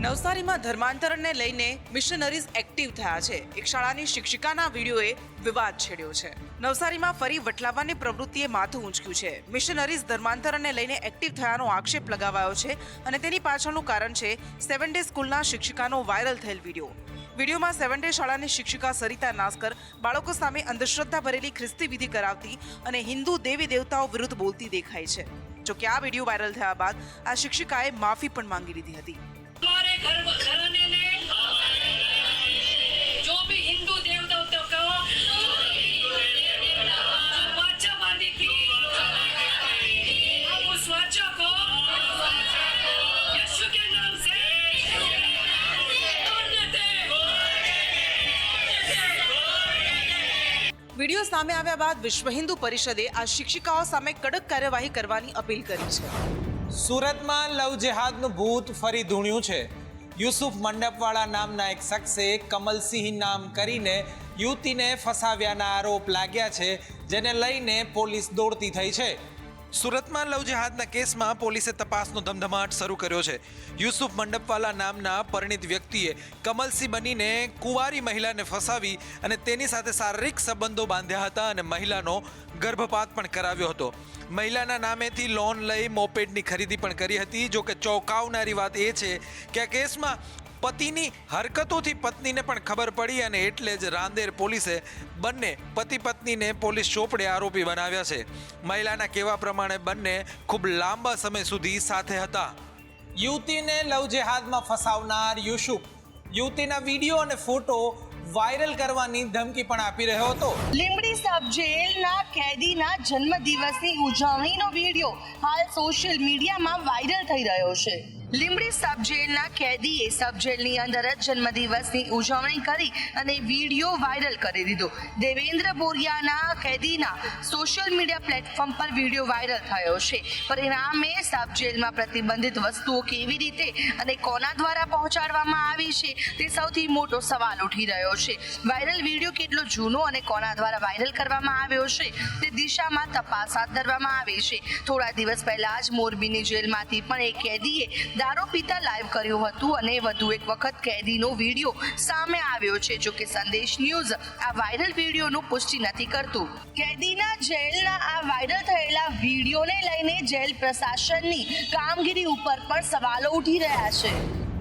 નવસારીમાં ધર્માંતરણને લઈને missionaries active થયા છે. એક શાળાની શિક્ષિકાના વિડીયોએ વિવાદ છેડ્યો છે. નવસારીમાં ફરી વટલાવવાની પ્રવૃત્તિએ માથું ઊંચક્યું છે. મિશનરીઝ ધર્માંતરણને લઈને એક્ટિવ થયાનો આક્ષેપ લગાવાયો છે અને તેની પાછળનું કારણ છે 7 ડે સ્કૂલના શિક્ષિકાનો વાયરલ થયેલ વિડીયો. વિડીયોમાં 7 ડે શાળાની શિક્ષિકા સરિતા નાસ્કર બાળકો સામે અંધશ્રદ્ધા ભરેલી ખ્રિસ્તી વિધિ કરાવતી અને હિન્દુ દેવી દેવતાઓ વિરુદ્ધ બોલતી દેખાય છે. જોકે આ વિડીયો વાયરલ થયા બાદ આ શિક્ષિકાએ માફી પણ માંગી લીધી હતી. हमारे घराने ने जो भी हिंदू देवताओं को वाचा बांधी थी, हम उस वाचा को यीशु के नाम से तोड़ देते। વિડીયો સામે આવ્યા બાદ વિશ્વ હિન્દુ પરિષદે આ શિક્ષિકાઓ સામે કડક કાર્યવાહી કરવાની અપીલ કરી છે. સુરતમાં લવ જેહાદનું ભૂત ફરી ધૂણ્યું છે. યુસુફ મંડપવાળા નામના એક શખ્સે કમલસિંહ નામ કરીને યુવતીને ફસાવ્યાના આરોપ લાગ્યા છે, જેને લઈને પોલીસ દોડતી થઈ છે. સુરતમાં લવ જેહાદના કેસમાં પોલીસે તપાસનો ધમધમાટ શરૂ કર્યો છે. યુસુફ મંડપવાલા નામના પરિણીત વ્યક્તિએ કમલસિંહ બનીને કુંવારી મહિલાને ફસાવી અને તેની સાથે શારીરિક સંબંધો બાંધ્યા હતા અને મહિલાનો ગર્ભપાત પણ કરાવ્યો હતો. મહિલાના નામેથી લોન લઈ મોપેડની ખરીદી પણ કરી હતી. જો કે ચોંકાવનારી વાત એ છે કે આ કેસમાં પતિની હરકતોથી પત્નીને પણ ખબર પડી અને એટલે જ રાંદેર પોલીસે બંને પતિ પત્નીને પોલીસ ચોપડે આરોપી બનાવ્યા છે. મહિલાના કહેવા પ્રમાણે બંને ખૂબ લાંબા સમય સુધી સાથે હતા. યુવતીને લવ જેહાદમાં ફસાવનાર યુસુફ યુવતીના વિડીયો અને ફોટો વાયરલ કરવાની ધમકી પણ આપી રહ્યો હતો. લીંબડી સબ જેલના કેદીના જન્મદિવસની ઉજવણીનો વિડીયો હાલ સોશિયલ મીડિયામાં વાયરલ થઈ રહ્યો છે. લીંબડી સબ જેલના કેદીએ સબ જેલની અંદર જ જન્મદિવસની ઉજવણી કરી અને વિડીયો વાયરલ કરી દીધો. દેવેન્દ્ર બોરિયાના કેદીના સોશિયલ મીડિયા પ્લેટફોર્મ પર વિડીયો વાયરલ થયો છે. પરિણામે સબ જેલમાં પ્રતિબંધિત વસ્તુઓ કેવી રીતે અને કોના દ્વારા પહોંચાડવામાં આવી છે તે સૌથી મોટો સવાલ ઉઠી રહ્યો છે. વાયરલ વિડીયો કેટલો જૂનો અને કોના દ્વારા વાયરલ કરવામાં આવ્યો છે તે દિશામાં તપાસ હાથ ધરવામાં આવી છે. થોડા દિવસ પહેલા જ મોરબીની જેલમાંથી પણ એક કેદીએ દારૂ પીતા લાઈવ કર્યું હતું અને વધુ એક વખત કેદીનો વિડીયો સામે આવ્યો છે. જો કે સંદેશ ન્યૂઝ આ વાયરલ વિડીયોનું પુષ્ટિ નથી કરતું. કેદીના જેલના આ વાયરલ થયેલા વિડીયોને લઈને જેલ પ્રશાસનની કામગીરી ઉપર પણ સવાલો ઉઠી રહ્યા છે.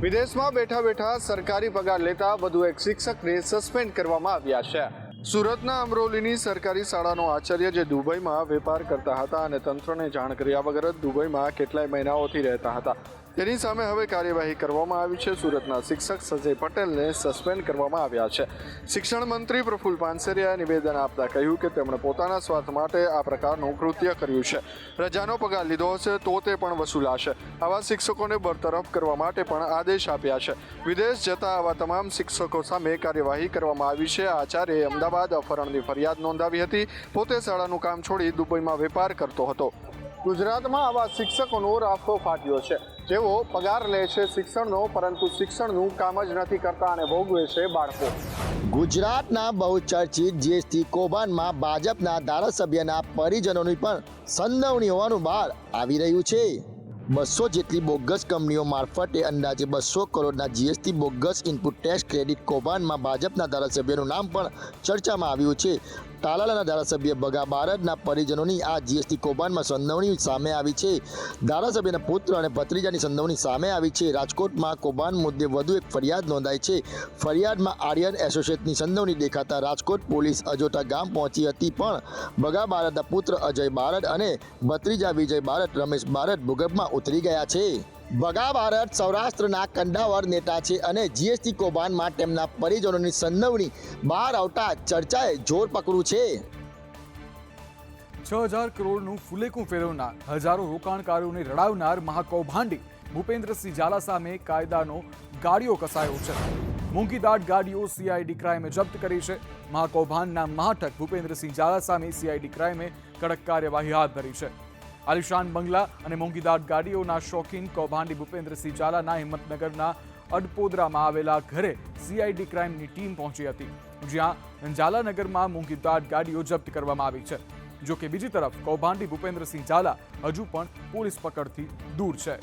વિદેશમાં બેઠા બેઠા સરકારી પગાર લેતા વધુ એક શિક્ષકને સસ્પેન્ડ કરવામાં આવ્યા છે. સુરતના અમરોલીની સરકારી શાળાનો આચાર્ય જે દુબઈમાં વેપાર કરતા હતા અને તંત્રને જાણ કર્યા વગર જ દુબઈમાં કેટલાય મહિનાઓથી રહેતા હતા, તેની સામે હવે કાર્યવાહી કરવામાં આવી છે. સુરતના શિક્ષક સંજય પટેલને સસ્પેન્ડ કરવામાં આવ્યા છે. શિક્ષણ મંત્રી પ્રફુલ્લ પાનસેરિયાએ નિવેદન આપતા કહ્યું કે તેમણે પોતાના સ્વાર્થ માટે આ પ્રકારનું કૃત્ય કર્યું છે. રજાનો પગાર લીધો હશે તો તે પણ વસૂલાશે. આવા શિક્ષકોને બરતરફ કરવા માટે પણ આદેશ આપ્યા છે. વિદેશ જતા આવા તમામ શિક્ષકો સામે કાર્યવાહી કરવામાં આવી છે. આચાર્યએ અમદાવાદ અપહરણની ફરિયાદ નોંધાવી હતી. પોતે શાળાનું કામ છોડી દુબઈમાં વેપાર કરતો હતો. ગુજરાતમાં આવા શિક્ષકોનો રાફડો ફાટ્યો છે, જેઓ પગાર લે છે શિક્ષણનો, પરંતુ શિક્ષણનું કામ જ નથી કરતા અને ભોગવે છે બાળકો. ગુજરાતના બહુચર્ચિત જીએસટી કૌભાંડમાં ભાજપના ધારાસભ્યના પરિજનોની પણ સંડોવણી હોવાનું બહાર આવી રહ્યું છે. 200 જેટલી બોગસ કંપનીઓ મારફતે અંદાજે 200 કરોડના GST bogus input tax credit કૌભાંડમાં ભાજપના ધારાસભ્યનું નામ પણ ચર્ચામાં આવ્યું છે. તાલાલાના ધારાસભ્ય ભગા બારડના પરિજનોની આ જીએસટી કૌભાંડમાં સંડોવણી સામે આવી છે. ધારાસભ્યના પુત્ર અને ભત્રીજાની સંડોવણી સામે આવી છે. રાજકોટમાં કૌભાંડ મુદ્દે વધુ એક ફરિયાદ નોંધાઈ છે. ફરિયાદમાં આર્યન એસોસિએટની સંડોવણી દેખાતા રાજકોટ પોલીસ અજોટા ગામ પહોંચી હતી, પણ ભગા બારડના પુત્ર અજય બારડ અને ભત્રીજા વિજય બારડ રમેશ બારડ ભૂગર્ભમાં ઉતરી ગયા છે. ભગા બારડ સૌરાષ્ટ્રના કંડાવર નેતા છે અને જીએસટી કૌભાંડમાં તેમના પરિજનોની સંડોવણી બહાર આવતા ચર્ચાએ જોર પકડ્યું છે. 6000 કરોડનું ફુલેકું ફેરવનાર, હજારો રોકાણકારોને રડાવનાર મહાકૌભાંડી ભૂપેન્દ્રસિંહ ઝાલા સામે કાયદાનો ગાડીઓ કસાયો છે. મોંઘીદાટ ગાડીઓ સીઆઈડી ક્રાઇમે જપ્ત કરી છે. મહાકૌભાંડના મહાઠગ ભૂપેન્દ્રસિંહ ઝાલા સામે સીઆઈડી ક્રાઇમે કડક કાર્યવાહી હાથ ધરી છે. આલિશાન બંગલા અને મોંઘીદાટ ગાડીઓના શોખીન કૌભાંડી ભૂપેન્દ્રસિંહ ઝાલાના હિંમતનગરના અડપોદરામાં આવેલા ઘરે સીઆઈડી ક્રાઇમની ટીમ પહોંચી હતી, જ્યાં ઝાલાનગરમાં મોંઘીદાટ ગાડીઓ જપ્ત કરવામાં આવી છે. જો કે બીજી તરફ કૌભાંડી ભૂપેન્દ્રસિંહ ઝાલા હજુ પણ પોલીસ પકડથી દૂર છે.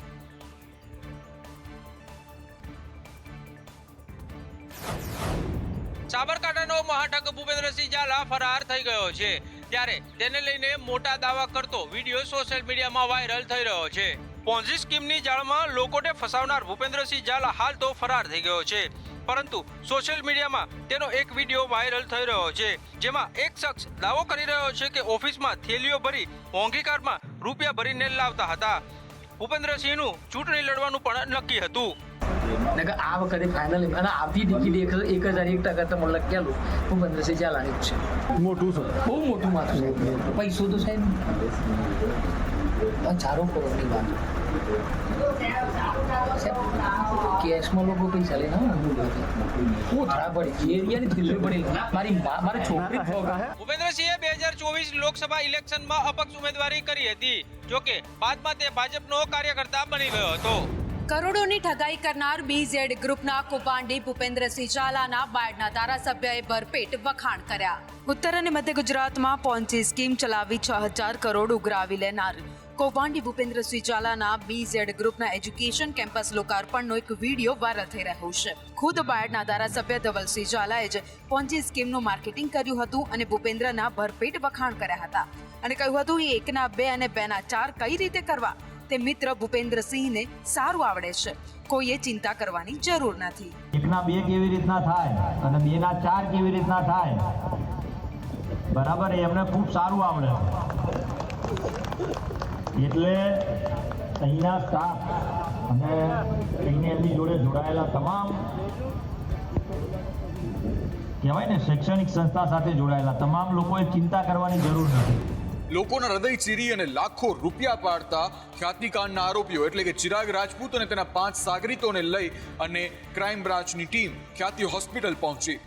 સાબરકાંઠાનો મહાઠગ ભૂપેન્દ્રસિંહ ઝાલા ફરાર થઈ ગયો છે, ત્યારે તેને લઈને મોટા દાવા કરતો વિડીયો સોશિયલ મીડિયામાં વાયરલ થઈ રહ્યો છે. પોન્ઝી સ્કીમની જાળમાં લોકોને ફસાવનાર ભૂપેન્દ્રસિંહ ઝાલા હાલ તો ફરાર થઈ ગયો છે, પરંતુ સોશિયલ મીડિયામાં તેનો એક વિડીયો વાયરલ થઈ રહ્યો છે, જેમાં એક શખ્સ દાવો કરી રહ્યો છે કે ઓફિસમાં થેલીઓ ભરી મોંઘી કારમાં રૂપિયા ભરીને લાવતા હતા. ભૂપેન્દ્રસિંહનું ચૂંટણી લડવાનું પણ નક્કી હતું. આ વખતે ફાઇનલ અને આવતી ટિકિટ 1001% તો મને લખેલું ભૂપેન્દ્રસિંહ ઝાલાની છે. મોટું છે, બહુ મોટું માથું છે. પૈસો તો સાહેબ 4 કરોડની વાત. કેશમાં લોકો પૈસા લઈને હું ધરા પડી એરિયાની થેલી પડી મારી છોકરી. ભૂપેન્દ્રસિંહે 2024 લોકસભા ઇલેક્શનમાં અપક્ષ ઉમેદવારી કરી હતી, જોકે બાદમાં તે ભાજપનો કાર્યકર્તા બની ગયો હતો. કરોડોની ઠગાઈ કરનાર BZ ગ્રુપના કૌભાંડી ભૂપેન્દ્રસિંહ ઝાલાના બાયડના ધારાસભ્યએ ભરપેટ વખાણ કર્યા. ઉત્તર અને મધ્ય ગુજરાતમાં પોન્ઝી સ્કીમ ચલાવી 6000 કરોડ ઉઘરાવી લેનાર કૌભાંડી ભૂપેન્દ્રસિંહ ઝાલાના BZ ગ્રુપના એજ્યુકેશન કેમ્પસ લોકાર્પણનો એક વિડીયો વાયરલ થઈ રહ્યો છે. ખુદ બાયડના ધારાસભ્ય ધવલસિંહ ઝાલાએ જ પોન્ઝી સ્કીમનું માર્કેટિંગ કર્યું હતું અને ભૂપેન્દ્રના ભરપેટ વખાણ કર્યા હતા અને કહ્યું હતું કે 1 ના 2 અને 2 ના 4 કઈ રીતે કરવા તે મિત્ર ભૂપેન્દ્રસિંહને સારું આવડે છે. કોઈએ ચિંતા કરવાની જરૂર નથી. 1 ના 2 કેવી રીતના થાય અને 2 ના 4 કેવી રીતના થાય, બરાબર, એમને ખૂબ સારું આવડે. એટલે અહીંના સ્ટાફ અને અહીંને એમની જોડે જોડાયેલા તમામ કહેવાય ને શૈક્ષણિક સંસ્થા સાથે જોડાયેલા તમામ લોકોએ ચિંતા કરવાની જરૂર નથી. લોકોના હૃદય ચીરી અને લાખો રૂપિયા પાડતા ખ્યાતિકાંડના આરોપીઓ એટલે કે ચિરાગ રાજપૂત અને તેના 5 સાગરીતોને લઈ અને ક્રાઇમ બ્રાન્ચની ટીમ ખ્યાતિ હોસ્પિટલ પહોંચી.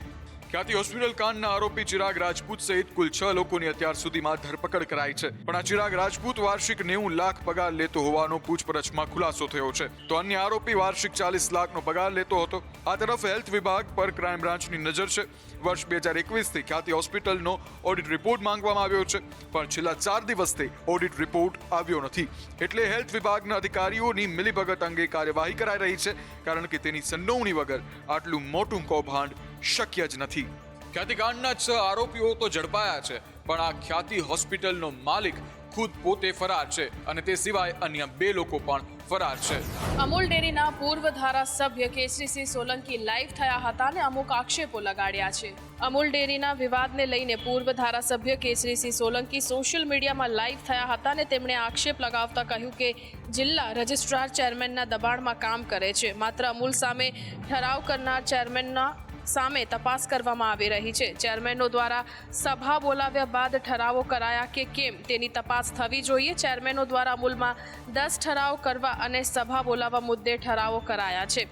ખ્યાતિ હોસ્પિટલ કાંડના આરોપી ચિરાગ રાજપૂત સહિત કુલ 6 લોકોની અત્યાર સુધીમાં ધરપકડ કરાઈ છે. પણ આ ચિરાગ રાજપૂત વાર્ષિક 90 લાખ પગાર લેતો હોવાનો પૂછપરછમાં ખુલાસો થયો છે, તો અન્ય આરોપી વાર્ષિક 40 લાખનો પગાર લેતો હતો. આ તરફ હેલ્થ વિભાગ પર ક્રાઇમ બ્રાન્ચની નજર છે. વર્ષ 2021થી ખ્યાતિ હોસ્પિટલનો ઓડિટ રિપોર્ટ માંગવામાં આવ્યો છે, પણ છેલ્લા 4 દિવસથી ઓડિટ રિપોર્ટ આવ્યો નથી. એટલે હેલ્થ વિભાગના અધિકારીઓની મિલીભગત અંગે કાર્યવાહી કરાઈ રહી છે, કારણ કે તેની સંડોવણી વગર આટલું મોટું કૌભાંડ શક્ય જ નથી. ખ્યાતિકાંડના 6 આરોપીઓ તો ઝડપાયા છે, પણ આ ખ્યાતિ હોસ્પિટલનો માલિક ખુદ પોતે ફરાર છે અને તે સિવાય અન્ય 2 લોકો પણ ફરાર છે. અમૂલ ડેરીના પૂર્વ ધારાસભ્ય કેસરીસિંહ સોલંકી લાઈવ થયા હતા અને અમુક આક્ષેપો લગાડ્યા છે. અમૂલ ડેરીના વિવાદને લઈને પૂર્વ ધારાસભ્ય કેસરીસિંહ સોલંકી સોશિયલ મીડિયામાં લાઈવ થયા હતા અને તેમણે આક્ષેપ લગાવતા કહ્યું કે જિલ્લા રજિસ્ટ્રાર ચેરમેનના દબાણમાં કામ કરે છે. માત્ર અમૂલ સામે ઠરાવ કરનાર ચેરમેનના સામે તપાસ કરવામાં આવી રહી છે. ચેરમેનો દ્વારા સભા બોલાવ્યા બાદ ઠરાવો કરાયા કે કેમ તેની તપાસ થવી જોઈએ. ચેરમેનો દ્વારા અમૂલમાં 10 ઠરાવ કરવા અને સભા બોલાવવા મુદ્દે ઠરાવો કરાયા છે.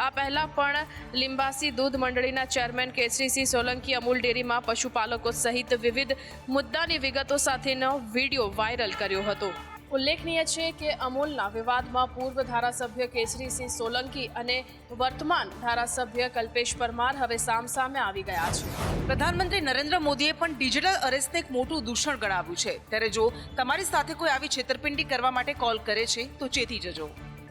આ પહેલા પણ લિંબાસી દૂધ મંડળીના ચેરમેન કેસરીસિંહ સોલંકી અમૂલ ડેરીમાં પશુપાલકો સહિત વિવિધ મુદ્દાની વિગતો સાથેનો વિડીયો વાયરલ કર્યો હતો. ઉલ્લેખનીય છે કે અમૂલના વિવાદમાં પૂર્વ ધારાસભ્ય કેસરીસિંહ સોલંકી અને વર્તમાન ધારાસભ્ય કલ્પેશ પરમાર હવે સામસામે આવી ગયા છે. પ્રધાનમંત્રી નરેન્દ્ર મોદીએ પણ ડિજિટલ અરેસ્ટને એક મોટું દૂષણ ગણાવ્યું છે. ત્યારે જો તમારી સાથે કોઈ આવી છેતરપિંડી કરવા માટે કોલ કરે છે તો ચેતી જજો.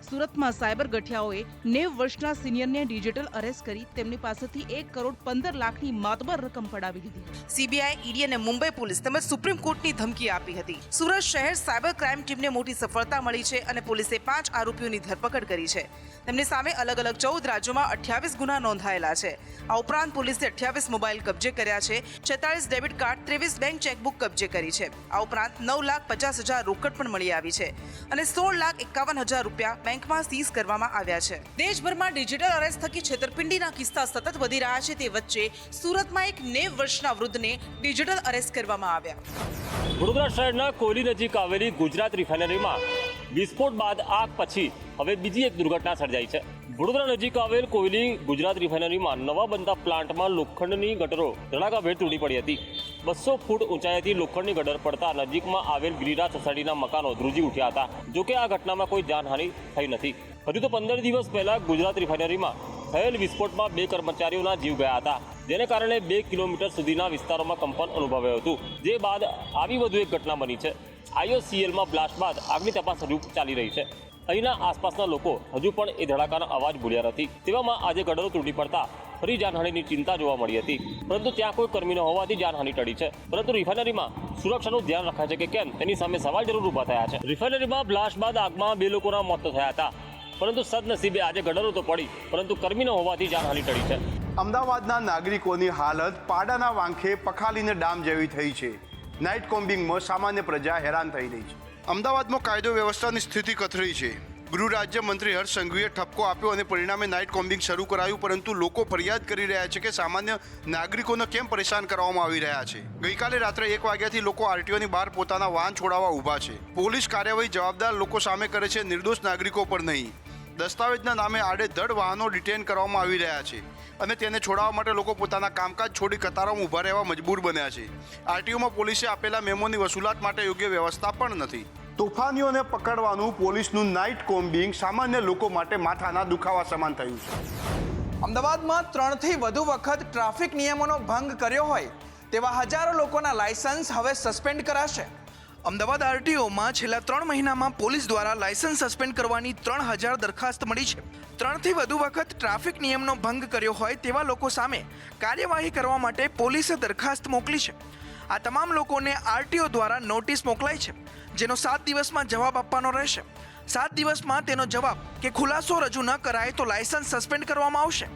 સુરતમાં સાયબર ગઠિયાઓએ 90 વર્ષના સિનિયરને ડિજિટલ અરેસ્ટ કરી તેમની પાસેથી 1 કરોડ 15 લાખની માતબર રકમ પડાવી લીધી. સીબીઆઈ, ઈડી અને મુંબઈ પોલીસ તેમજ સુપ્રીમ કોર્ટની ધમકી આપી હતી. સુરત શહેર સાયબર ક્રાઇમ ટીમને મોટી સફળતા મળી છે અને પોલીસે 5 આરોપીઓની ધરપકડ કરી છે. તેમની સામે અલગ અલગ 14 રાજ્યોમાં 28 ગુના નોંધાયેલા છે. આ ઉપરાંત પોલીસે 28 મોબાઈલ કબજે કર્યા છે, 46 ડેબિટ કાર્ડ, 23 બેંક ચેકબુક કબજે કરી છે. આ ઉપરાંત 9,50,000 રોકડ પણ મળી આવી છે અને 16,51,000 રૂપિયા બેંકમાં સીઝ કરવામાં આવ્યા છે. દેશભરમાં ડિજિટલ અરેસ્ટ થકી છેતરપિંડીના કિસ્સા સતત વધી રહ્યા છે. તે વચ્ચે સુરતમાં એક 90 વર્ષના વૃદ્ધને ડિજિટલ અરેસ્ટ કરવામાં આવ્યા. વડોદરા શહેરના કોયલી નજીક આવેલી ગુજરાત રિફાઇનરીમાં વિસ્ફોટ બાદ આગ પછી હવે બીજી એક દુર્ઘટના સર્જાઈ છે. વડોદરા નજીક આવેલ કોયલી ગુજરાત રિફાઇનરીમાં નવા બનતા પ્લાન્ટમાં લોખંડની ગટરો ધડાકાભેર તૂટી પડી હતી. 200 ફૂટ ઊંચાઈથી લોખંડની ગટર પડતા નજીકમાં આવેલ ગિરિરાજ સોસાયટીના મકાનો ધ્રુજી ઉઠ્યા હતા. જોકે આ ઘટનામાં કોઈ જાનહાનિ થઈ નથી. હજુ તો 15 દિવસ પહેલા ગુજરાત રિફાઇનરીમાં થયેલ વિસ્ફોટમાં 2 કર્મચારીઓના જીવ ગયા હતા, જેને કારણે 2 કિલોમીટર સુધીના વિસ્તારોમાં કંપન અનુભવાયું હતું. જે બાદ આવી વધુ એક ઘટના બની છે. IOCLમાં બ્લાસ્ટ બાદ આગની તપાસ હજુ ચાલી રહી છે. અહીંના આસપાસના લોકો હજુ પણ એ ધડાકાના અવાજ ભૂલ્યા નથી. તેવામાં આજે ગડરો તૂટી પડતા ફરી જાનહાનિની ચિંતા જોવા મળી હતી, પરંતુ ત્યાં કોઈ કર્મી ન હોવાથી જાનહાનિ ટળી છે. પરંતુ રિફાઇનરીમાં સુરક્ષાનું ધ્યાન રખાય છે કે કેમ તેની સામે સવાલ જરૂર ઊભા થયા છે. રિફાઇનરીમાં બ્લાસ્ટ બાદ આગમાં 2 લોકોના મોત થયા હતા, પરંતુ સદનસીબે આજે ગડરો તો પડી, પરંતુ કર્મી ન હોવાથી જાનહાનિ ટળી છે. અમદાવાદના નાગરિકોની હાલત પાડાના વાંખે પખાલીને ડામ જેવી થઈ છે. નાઇટ કોમ્બિંગમાં સામાન્ય પ્રજા હેરાન થઈ રહી છે. અમદાવાદમાં કાયદો વ્યવસ્થાની સ્થિતિ કથળી છે. ગૃહ રાજ્યમંત્રી હર્ષ સંઘવીએ ઠપકો આપ્યો અને પરિણામે નાઇટ કોમ્બિંગ શરૂ કરાયું, પરંતુ લોકો ફરિયાદ કરી રહ્યા છે કે સામાન્ય નાગરિકોને કેમ પરેશાન કરવામાં આવી રહ્યા છે. ગઈકાલે રાત્રે 1 વાગ્યાથી લોકો આરટીઓની બહાર પોતાના વાહન છોડાવવા ઊભા છે. પોલીસ કાર્યવાહી જવાબદાર લોકો સામે કરે છે, નિર્દોષ નાગરિકો પર નહીં. દસ્તાવેજના નામે આડેધડ વાહનો ડિટેન કરવામાં આવી રહ્યા છે અને તેને છોડાવવા માટે લોકો પોતાના કામકાજ છોડી કતારોમાં ઊભા રહેવા મજબૂર બન્યા છે. આરટીઓમાં પોલીસે આપેલા મેમોની વસૂલાત માટે યોગ્ય વ્યવસ્થા પણ નથી. તોફાનીઓને પકડવાનું પોલીસનું નાઇટ કોમ્બિંગ સામાન્ય લોકો માટે માથાના દુખાવા સમાન થયું છે. અમદાવાદમાં 3થી વધુ વખત ટ્રાફિક નિયમોનો ભંગ કર્યો હોય તેવા હજારો લોકોના લાયસન્સ હવે સસ્પેન્ડ કરાશે. અમદાવાદ આરટીઓમાં છેલ્લા 3 મહિનામાં પોલીસ દ્વારા લાયસન્સ સસ્પેન્ડ કરવાની 3000 દરખાસ્ત મળી છે. 3થી વધુ વખત ટ્રાફિક નિયમનો ભંગ કર્યો હોય તેવા લોકો સામે કાર્યવાહી કરવા માટે પોલીસે દરખાસ્ત મોકલી છે. આ તમામ લોકોને આરટીઓ દ્વારા નોટિસ મોકલાઈ છે, જેનો 7 દિવસમાં જવાબ આપવાનો રહેશે. 7 દિવસમાં તેનો જવાબ કે ખુલાસો રજૂ ન કરાય તો લાયસન્સ સસ્પેન્ડ કરવામાં આવશે.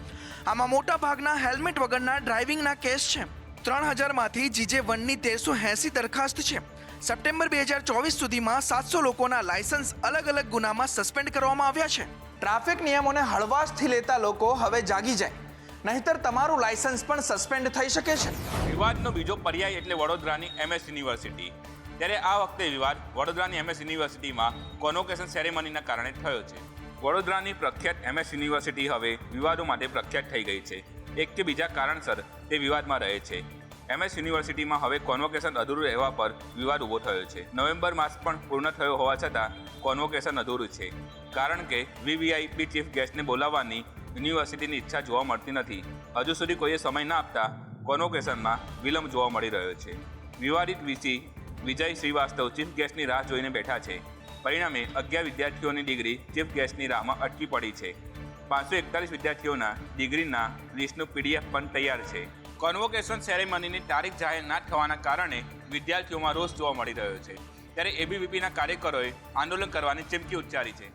આમાં મોટા ભાગના હેલ્મેટ વગરના ડ્રાઇવિંગના કેસ છે. 3000માંથી GJ1ની 1380 દરખાસ્ત છે. સપ્ટેમ્બર 2024 સુધીમાં 700 લોકોના લાયસન્સ અલગ અલગ ગુનામાં સસ્પેન્ડ કરવામાં આવ્યા છે. ટ્રાફિક નિયમોને હળવાશથી લેતા લોકો હવે જાગી જાય, નહીંતર તમારું લાયસન્સ પણ સસ્પેન્ડ થઈ શકે છે. વિવાદનો બીજો પર્યાય એટલે વડોદરાની MS યુનિવર્સિટી. ત્યારે આ વખતે વિવાદ વડોદરાની MS યુનિવર્સિટીમાં કોન્વોકેશન સેરેમનીના કારણે થયો છે. વડોદરાની પ્રખ્યાત MS યુનિવર્સિટી હવે વિવાદો માટે પ્રખ્યાત થઈ ગઈ છે. એક કે બીજા કારણસર તે વિવાદમાં રહે છે. MS યુનિવર્સિટીમાં હવે કોન્વોકેશન અધૂરું રહેવા પર વિવાદ ઊભો થયો છે. નવેમ્બર માસ પણ પૂર્ણ થયો હોવા છતાં કોન્વોકેશન અધૂરું છે, કારણ કે VVIP ચીફ ગેસ્ટને બોલાવવાની યુનિવર્સિટીની ઈચ્છા જોવા મળતી નથી. હજુ સુધી કોઈએ સમય ન આપતા કોન્વોકેશનમાં વિલંબ જોવા મળી રહ્યો છે. વિવાદિત VC વિજય શ્રીવાસ્તવ ચીફ ગેસ્ટની રાહ જોઈને બેઠા છે. પરિણામે 11 વિદ્યાર્થીઓની ડિગ્રી ચીફ ગેસ્ટની રાહમાં અટકી પડી છે. 541 વિદ્યાર્થીઓના ડિગ્રીના લિસ્ટનું PDF પણ તૈયાર છે. કોન્વોકેશન સેરેમનીની તારીખ જાહેર ના થવાના કારણે વિદ્યાર્થીઓમાં રોષ જોવા મળી રહ્યો છે. ત્યારે ABVPના કાર્યકરોએ આંદોલન કરવાની ચીમકી ઉચ્ચારી છે.